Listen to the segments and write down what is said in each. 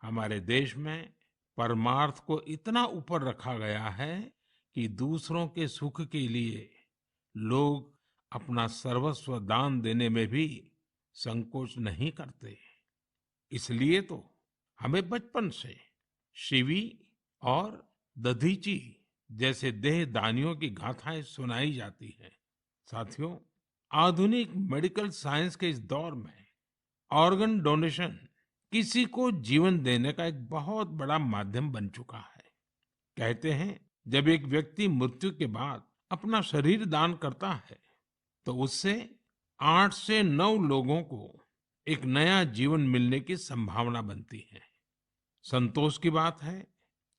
हमारे देश में परमार्थ को इतना ऊपर रखा गया है कि दूसरों के सुख के लिए लोग अपना सर्वस्व दान देने में भी संकोच नहीं करते। इसलिए तो हमें बचपन से शिवी और दधीची जैसे देह दानियों की गाथाएं सुनाई जाती हैं। साथियों, आधुनिक मेडिकल साइंस के इस दौर में ऑर्गन डोनेशन किसी को जीवन देने का एक बहुत बड़ा माध्यम बन चुका है। कहते हैं, जब एक व्यक्ति मृत्यु के बाद अपना शरीर दान करता है तो उससे 8 से 9 लोगों को एक नया जीवन मिलने की संभावना बनती है। संतोष की बात है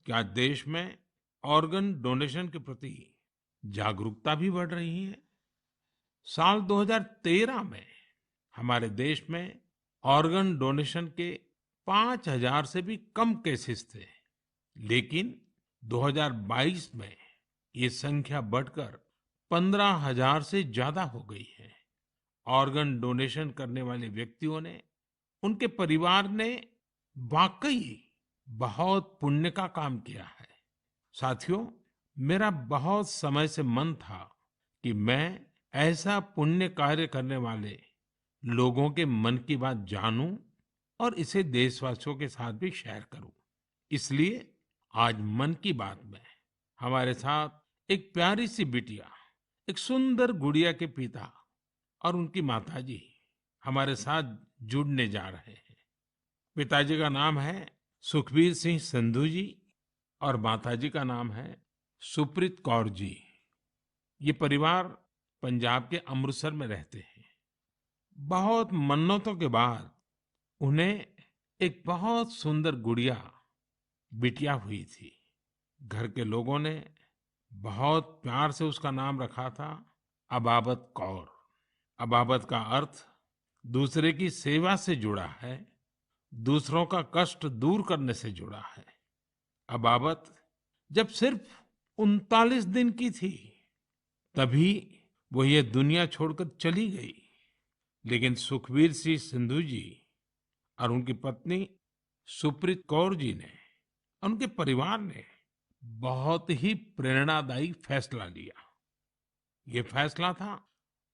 कि आज देश में ऑर्गन डोनेशन के प्रति जागरूकता भी बढ़ रही है। साल 2013 में हमारे देश में ऑर्गन डोनेशन के 5,000 से भी कम केसेस थे, लेकिन 2022 में ये संख्या बढ़कर 15,000 से ज्यादा हो गई है। ऑर्गन डोनेशन करने वाले व्यक्तियों ने, उनके परिवार ने वाकई बहुत पुण्य का काम किया है। साथियों, मेरा बहुत समय से मन था कि मैं ऐसा पुण्य कार्य करने वाले लोगों के मन की बात जानूं और इसे देशवासियों के साथ भी शेयर करूं। इसलिए आज मन की बात में हमारे साथ एक प्यारी सी बिटिया, एक सुंदर गुड़िया के पिता और उनकी माताजी हमारे साथ जुड़ने जा रहे हैं। पिताजी का नाम है सुखबीर सिंह संधू जी और माताजी का नाम है सुप्रीत कौर जी। ये परिवार पंजाब के अमृतसर में रहते हैं। बहुत मन्नतों के बाद उन्हें एक बहुत सुंदर गुड़िया, बिटिया हुई थी। घर के लोगों ने बहुत प्यार से उसका नाम रखा था अबाबत कौर। अबाबत का अर्थ दूसरे की सेवा से जुड़ा है, दूसरों का कष्ट दूर करने से जुड़ा है। अबाबत जब सिर्फ 39 दिन की थी, तभी वो ये दुनिया छोड़कर चली गई। लेकिन सुखबीर सिंह सिंधु जी और उनकी पत्नी सुप्रीत कौर जी ने, उनके परिवार ने बहुत ही प्रेरणादायी फैसला लिया। ये फैसला था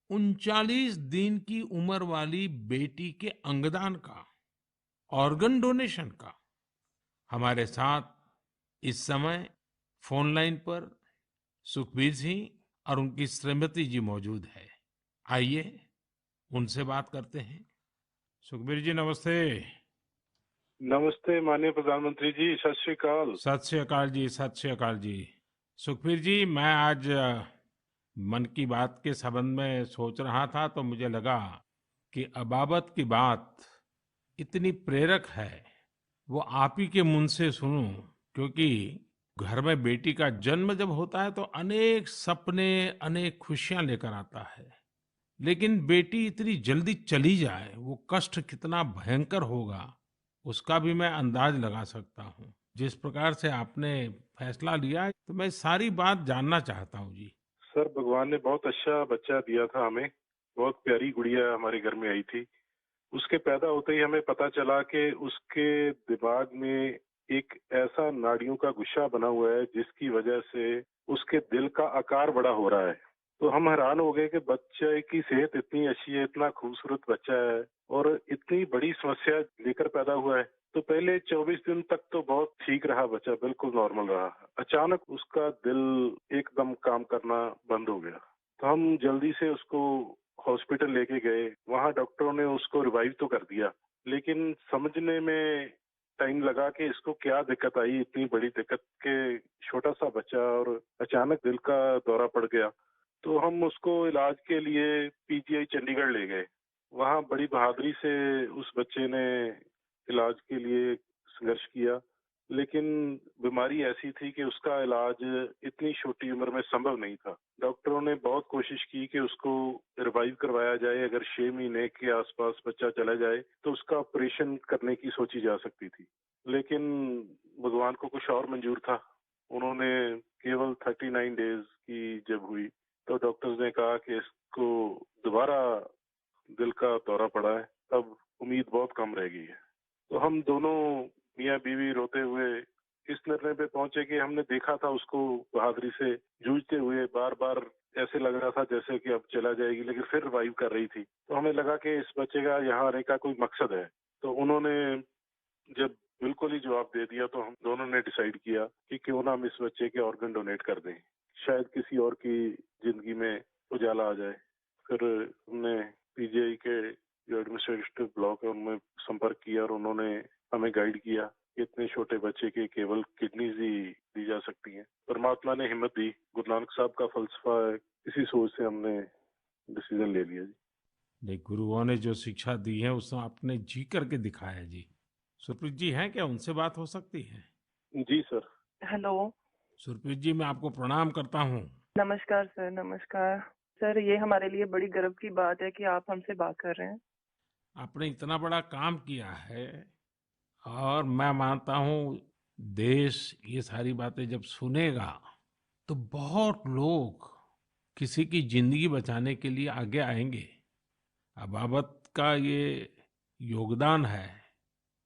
39 दिन की उम्र वाली बेटी के अंगदान का, ऑर्गन डोनेशन का। हमारे साथ इस समय फोन लाइन पर सुखबीर सिंह और उनकी श्रीमती जी मौजूद है। आइए उनसे बात करते हैं। सुखबीर जी, नमस्ते। नमस्ते माननीय प्रधानमंत्री जी, सत श्री अकाल। सत श्री अकाल जी, सत श्री अकाल जी। सुखबीर जी, मैं आज मन की बात के संबंध में सोच रहा था तो मुझे लगा कि अबाबत की बात इतनी प्रेरक है, वो आप ही के मुंह से सुनूं। क्योंकि घर में बेटी का जन्म जब होता है तो अनेक सपने, अनेक खुशियां लेकर आता है। लेकिन बेटी इतनी जल्दी चली जाए, वो कष्ट कितना भयंकर होगा, उसका भी मैं अंदाज लगा सकता हूँ। जिस प्रकार से आपने फैसला लिया, तो मैं सारी बात जानना चाहता हूँ जी। सर, भगवान ने बहुत अच्छा बच्चा दिया था हमें। बहुत प्यारी गुड़िया हमारे घर में आई थी। उसके पैदा होते ही हमें पता चला कि उसके दिमाग में एक ऐसा नाड़ियों का गुच्छा बना हुआ है जिसकी वजह से उसके दिल का आकार बड़ा हो रहा है। तो हम हैरान हो गए कि बच्चे की सेहत इतनी अच्छी है, इतना खूबसूरत बच्चा है और इतनी बड़ी समस्या लेकर पैदा हुआ है। तो पहले 24 दिन तक तो बहुत ठीक रहा बच्चा, बिल्कुल नॉर्मल रहा। अचानक उसका दिल एकदम काम करना बंद हो गया। तो हम जल्दी से उसको हॉस्पिटल लेके गए। वहाँ डॉक्टरों ने उसको रिवाइव तो कर दिया, लेकिन समझने में टाइम लगा कि इसको क्या दिक्कत आई, इतनी बड़ी दिक्कत के छोटा सा बच्चा और अचानक दिल का दौरा पड़ गया। तो हम उसको इलाज के लिए पीजीआई चंडीगढ़ ले गए। वहाँ बड़ी बहादुरी से उस बच्चे ने इलाज के लिए संघर्ष किया, लेकिन बीमारी ऐसी थी कि उसका इलाज इतनी छोटी उम्र में संभव नहीं था। डॉक्टरों ने बहुत कोशिश की कि उसको रिवाइव करवाया जाए। अगर 6 महीने के आसपास बच्चा चला जाए तो उसका ऑपरेशन करने की सोची जा सकती थी, लेकिन भगवान को कुछ और मंजूर था। उन्होंने केवल 39 डेज की जब हुई तो डॉक्टर्स ने कहा कि इसको दोबारा दिल का दौरा पड़ा है, अब उम्मीद बहुत कम रह गई है। तो हम दोनों मियाँ बीवी रोते हुए इस निर्णय पे पहुंचे कि हमने देखा था उसको बहादुरी से जूझते हुए, बार-बार ऐसे लग रहा था जैसे कि अब चला जाएगी, लेकिन फिर रिवाइव कर रही थी। तो हमें लगा कि इस बच्चे का यहाँ आने का कोई मकसद है। तो उन्होंने जब बिल्कुल ही जवाब दे दिया, तो हम दोनों ने डिसाइड किया कि क्यों ना हम इस बच्चे के ऑर्गन डोनेट कर दें। शायद किसी और की जिंदगी में उजाला आ जाए। फिर हमने पीजीआई के जो एडमिनिस्ट्रेटिव ब्लॉक है उनमें संपर्क किया और उन्होंने हमें गाइड किया कि इतने छोटे बच्चे के केवल किडनीज ही दी जा सकती हैं। परमात्मा ने हिम्मत दी। गुरु नानक साहब का फलसफा है, इसी सोच से हमने डिसीजन ले लिया जी। नहीं, गुरुओं ने जो शिक्षा दी है उसको आपने जी करके दिखाया जी। सुरप्रीत जी हैं क्या? उनसे बात हो सकती है? जी सर। हेलो। सुरप्रीत जी, मैं आपको प्रणाम करता हूँ। नमस्कार सर, नमस्कार। सर, ये हमारे लिए बड़ी गर्व की बात है कि आप हमसे बात कर रहे हैं। आपने इतना बड़ा काम किया है और मैं मानता हूँ देश ये सारी बातें जब सुनेगा तो बहुत लोग किसी की जिंदगी बचाने के लिए आगे आएंगे। अबाबत का ये योगदान है,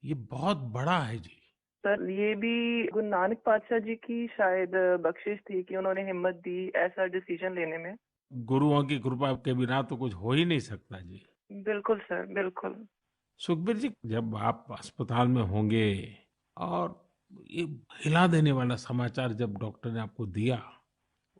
ये बहुत बड़ा है जी। सर, ये भी गुरु नानक पातशाह जी की शायद बख्शिश थी कि उन्होंने हिम्मत दी ऐसा डिसीजन लेने में। गुरुओं की कृपा के बिना तो कुछ हो ही नहीं सकता जी। बिल्कुल सर, बिल्कुल। सुखबीर जी, जब आप अस्पताल में होंगे और ये हिला देने वाला समाचार जब डॉक्टर ने आपको दिया,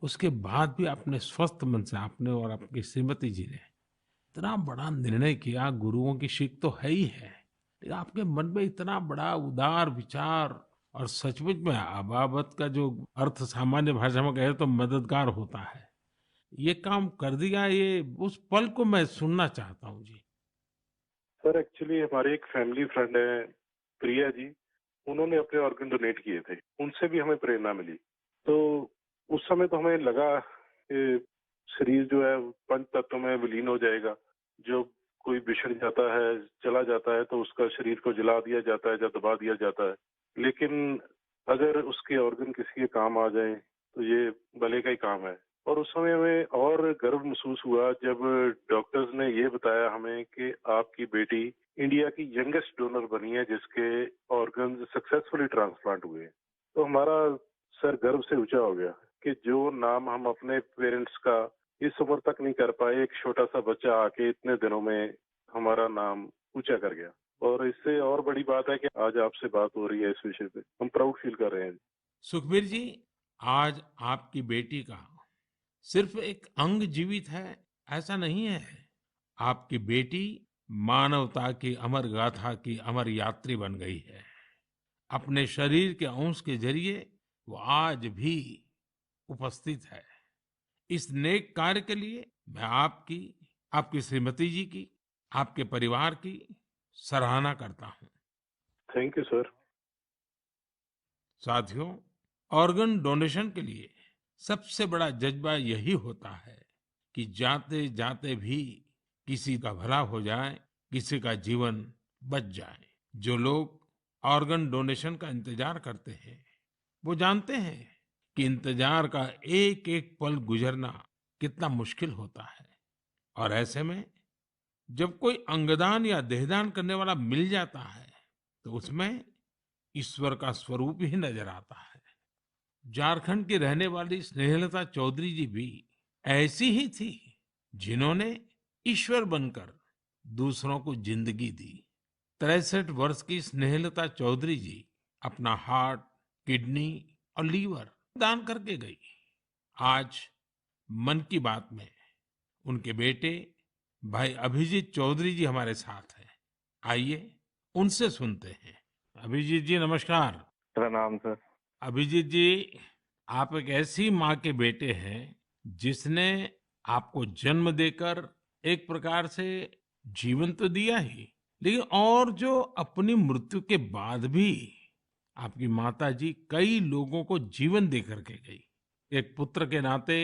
उसके बाद भी आपने स्वस्थ मन से, आपने और आपकी श्रीमती जी ने इतना बड़ा निर्णय किया। गुरुओं की सीख तो है ही है, लेकिन आपके मन में इतना बड़ा उदार विचार और सचमुच में अबाबत का जो अर्थ सामान्य भाषा में कहे तो मददगार होता है, ये काम कर दिया। ये उस पल को मैं सुनना चाहता हूँ जी। सर एक्चुअली हमारे एक फैमिली फ्रेंड है, प्रिया जी, उन्होंने अपने ऑर्गन डोनेट किए थे। उनसे भी हमें प्रेरणा मिली। तो उस समय तो हमें लगा कि शरीर जो है पंच तत्व में विलीन हो जाएगा। जो कोई बिछड़ जाता है, चला जाता है, तो उसका शरीर को जला दिया जाता है या दबा दिया जाता है। लेकिन अगर उसके ऑर्गन किसी के काम आ जाएं तो ये भले का ही काम है। और उस समय हमें और गर्व महसूस हुआ जब डॉक्टर्स ने ये बताया हमें कि आपकी बेटी इंडिया की यंगेस्ट डोनर बनी है जिसके ऑर्गन सक्सेसफुली ट्रांसप्लांट हुए। तो हमारा सर गर्व से ऊंचा हो गया कि जो नाम हम अपने पेरेंट्स का इस उम्र तक नहीं कर पाए, एक छोटा सा बच्चा आके इतने दिनों में हमारा नाम ऊंचा कर गया। और इससे और बड़ी बात है कि आज आपसे बात हो रही है इस विषय पे। हम प्राउड फील कर रहे हैं। सुखबीर जी, आज आपकी बेटी का सिर्फ एक अंग जीवित है ऐसा नहीं है। आपकी बेटी मानवता की अमर गाथा की अमर यात्री बन गई है। अपने शरीर के अंश के जरिए वो आज भी उपस्थित है। इस नेक कार्य के लिए मैं आपकी, आपकी श्रीमती जी की, आपके परिवार की सराहना करता हूँ। Thank you sir. साथियों, ऑर्गन डोनेशन के लिए सबसे बड़ा जज्बा यही होता है कि जाते जाते भी किसी का भला हो जाए, किसी का जीवन बच जाए। जो लोग ऑर्गन डोनेशन का इंतजार करते हैं वो जानते हैं कि इंतजार का एक एक पल गुजरना कितना मुश्किल होता है। और ऐसे में जब कोई अंगदान या देहदान करने वाला मिल जाता है तो उसमें ईश्वर का स्वरूप ही नजर आता है। झारखंड की रहने वाली स्नेहलता चौधरी जी भी ऐसी ही थी, जिन्होंने ईश्वर बनकर दूसरों को जिंदगी दी। 63 वर्ष की स्नेहलता चौधरी जी अपना हार्ट, किडनी और लीवर दान करके गई। आज मन की बात में उनके बेटे भाई अभिजीत चौधरी जी हमारे साथ हैं। आइए उनसे सुनते हैं। अभिजीत जी, नमस्कार। प्रणाम सर। अभिजीत जी, आप एक ऐसी माँ के बेटे हैं जिसने आपको जन्म देकर एक प्रकार से जीवन तो दिया ही, लेकिन और जो अपनी मृत्यु के बाद भी आपकी माता जी कई लोगों को जीवन दे करके गई। एक पुत्र के नाते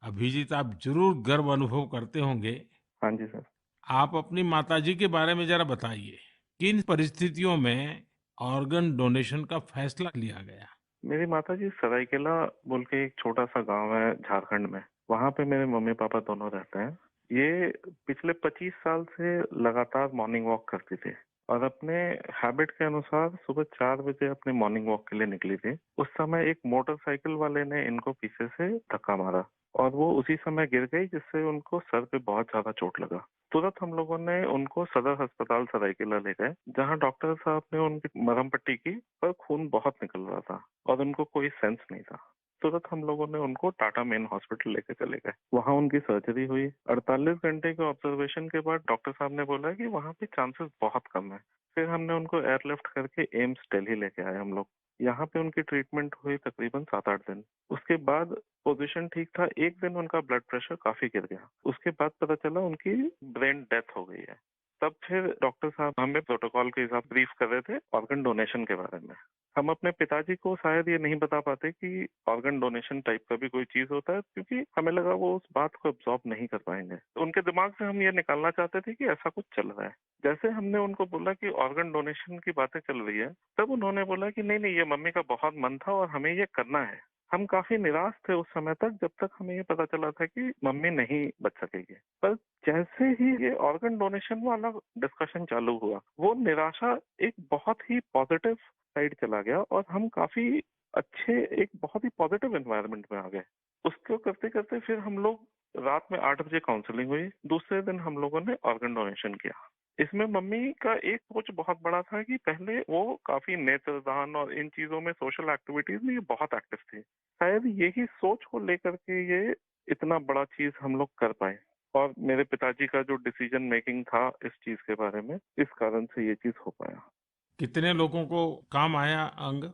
अभिजीत, आप जरूर गर्व अनुभव करते होंगे। हाँ जी सर। आप अपनी माताजी के बारे में जरा बताइए, किन परिस्थितियों में ऑर्गन डोनेशन का फैसला लिया गया? मेरी माता जी सरायकेला बोल के एक छोटा सा गांव है झारखंड में, वहाँ पे मेरे मम्मी पापा दोनों रहते हैं। ये पिछले 25 साल से लगातार मॉर्निंग वॉक करती थी। और अपने हैबिट के अनुसार सुबह 4 बजे अपने मॉर्निंग वॉक के लिए निकली थी। उस समय एक मोटरसाइकिल वाले ने इनको पीछे से धक्का मारा और वो उसी समय गिर गई, जिससे उनको सर पे बहुत ज्यादा चोट लगा। तुरंत हम लोगों ने उनको सदर अस्पताल सरायकेला ले गए, जहां डॉक्टर साहब ने उनकी मरहम पट्टी की, पर खून बहुत निकल रहा था और उनको कोई सेंस नहीं था। तुरंत हम लोगों ने उनको टाटा मेन हॉस्पिटल लेके चले गए। वहां उनकी सर्जरी हुई। 48 घंटे के ऑब्जर्वेशन के बाद डॉक्टर साहब ने बोला कि वहां पे चांसेस बहुत कम है। फिर हमने उनको एयरलिफ्ट करके एम्स दिल्ली लेके आए हम लोग। यहाँ पे उनकी ट्रीटमेंट हुई तकरीबन 7-8 दिन। उसके बाद पोजीशन ठीक था। एक दिन उनका ब्लड प्रेशर काफी गिर गया। उसके बाद पता चला उनकी ब्रेन डेथ हो गई है। तब फिर डॉक्टर साहब हमें प्रोटोकॉल के हिसाब ब्रीफ कर रहे थे ऑर्गन डोनेशन के बारे में। हम अपने पिताजी को शायद ये नहीं बता पाते कि ऑर्गन डोनेशन टाइप का भी कोई चीज होता है, क्योंकि हमें लगा वो उस बात को एब्जॉर्ब नहीं कर पाएंगे। उनके दिमाग से हम ये निकालना चाहते थे कि ऐसा कुछ चल रहा है। जैसे हमने उनको बोला कि ऑर्गन डोनेशन की बातें चल रही है, तब उन्होंने बोला कि नहीं नहीं, ये मम्मी का बहुत मन था और हमें ये करना है। हम काफी निराश थे उस समय तक, जब तक हमें ये पता चला था कि मम्मी नहीं बच सकेगी। पर जैसे ही ये ऑर्गन डोनेशन वाला डिस्कशन चालू हुआ, वो निराशा एक बहुत ही पॉजिटिव साइड चला गया और हम काफी अच्छे, एक बहुत ही पॉजिटिव एनवायरनमेंट में आ गए। उसको करते करते फिर हम लोग रात में 8 बजे काउंसलिंग हुई। दूसरे दिन हम लोगों ने ऑर्गन डोनेशन किया। इसमें मम्मी का एक सोच बहुत बड़ा था कि पहले वो काफी नेत्रदान और इन चीजों में, सोशल एक्टिविटीज में ये बहुत एक्टिव थी। शायद यही सोच को लेकर के ये इतना बड़ा चीज हम लोग कर पाए। और मेरे पिताजी का जो डिसीजन मेकिंग था इस चीज के बारे में, इस कारण से ये चीज हो पाया। कितने लोगों को काम आया अंग?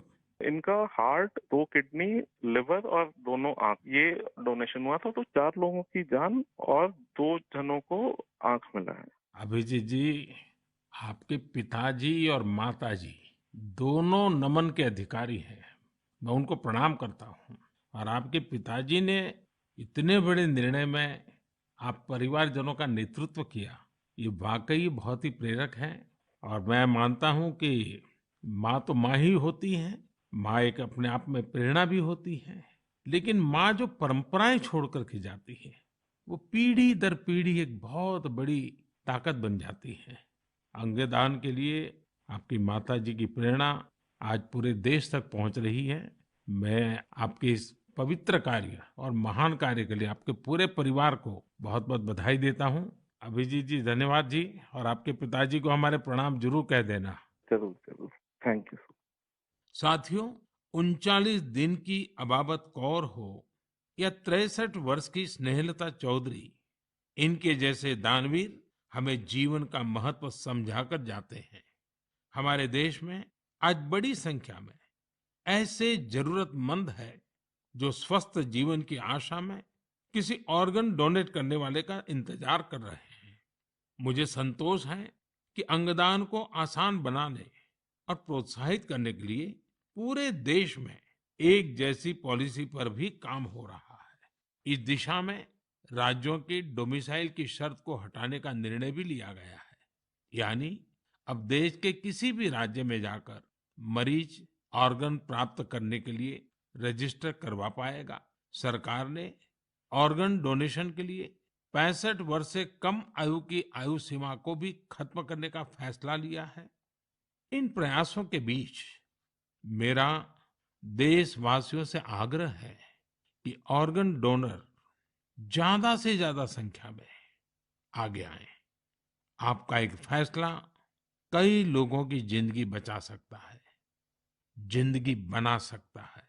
इनका हार्ट, 2 किडनी, लिवर और दोनों आंख, ये डोनेशन हुआ था। तो 4 लोगों की जान और 2 जनों को आंख मिला है। अभिजीत जी, आपके पिताजी और माताजी दोनों नमन के अधिकारी हैं। मैं उनको प्रणाम करता हूँ। और आपके पिताजी ने इतने बड़े निर्णय में आप परिवारजनों का नेतृत्व किया, ये वाकई बहुत ही प्रेरक है। और मैं मानता हूँ कि माँ तो माँ ही होती है, माँ एक अपने आप में प्रेरणा भी होती है, लेकिन माँ जो परंपराएं छोड़ करके जाती है, वो पीढ़ी दर पीढ़ी एक बहुत बड़ी ताकत बन जाती है। अंगदान के लिए आपकी माताजी की प्रेरणा आज पूरे देश तक पहुंच रही है। मैं आपके इस पवित्र कार्य और महान कार्य के लिए आपके पूरे परिवार को बहुत बहुत बधाई देता हूं। अभिजीत जी, धन्यवाद जी। और आपके पिताजी को हमारे प्रणाम जरूर कह देना। जरूर जरूर, थैंक यू। साथियों, 39 दिन की अबाबत कौर हो या 63 वर्ष की स्नेहलता चौधरी, इनके जैसे दानवीर हमें जीवन का महत्व समझाकर जाते हैं। हमारे देश में आज बड़ी संख्या में ऐसे जरूरतमंद है जो स्वस्थ जीवन की आशा में किसी ऑर्गन डोनेट करने वाले का इंतजार कर रहे हैं। मुझे संतोष है कि अंगदान को आसान बनाने और प्रोत्साहित करने के लिए पूरे देश में एक जैसी पॉलिसी पर भी काम हो रहा है। इस दिशा में राज्यों की डोमिसाइल की शर्त को हटाने का निर्णय भी लिया गया है। यानी अब देश के किसी भी राज्य में जाकर मरीज ऑर्गन प्राप्त करने के लिए रजिस्टर करवा पाएगा। सरकार ने ऑर्गन डोनेशन के लिए 65 वर्ष से कम आयु की आयु सीमा को भी खत्म करने का फैसला लिया है। इन प्रयासों के बीच मेरा देशवासियों से आग्रह है कि ऑर्गन डोनर ज्यादा से ज्यादा संख्या में आगे आए। आपका एक फैसला कई लोगों की जिंदगी बचा सकता है, जिंदगी बना सकता है।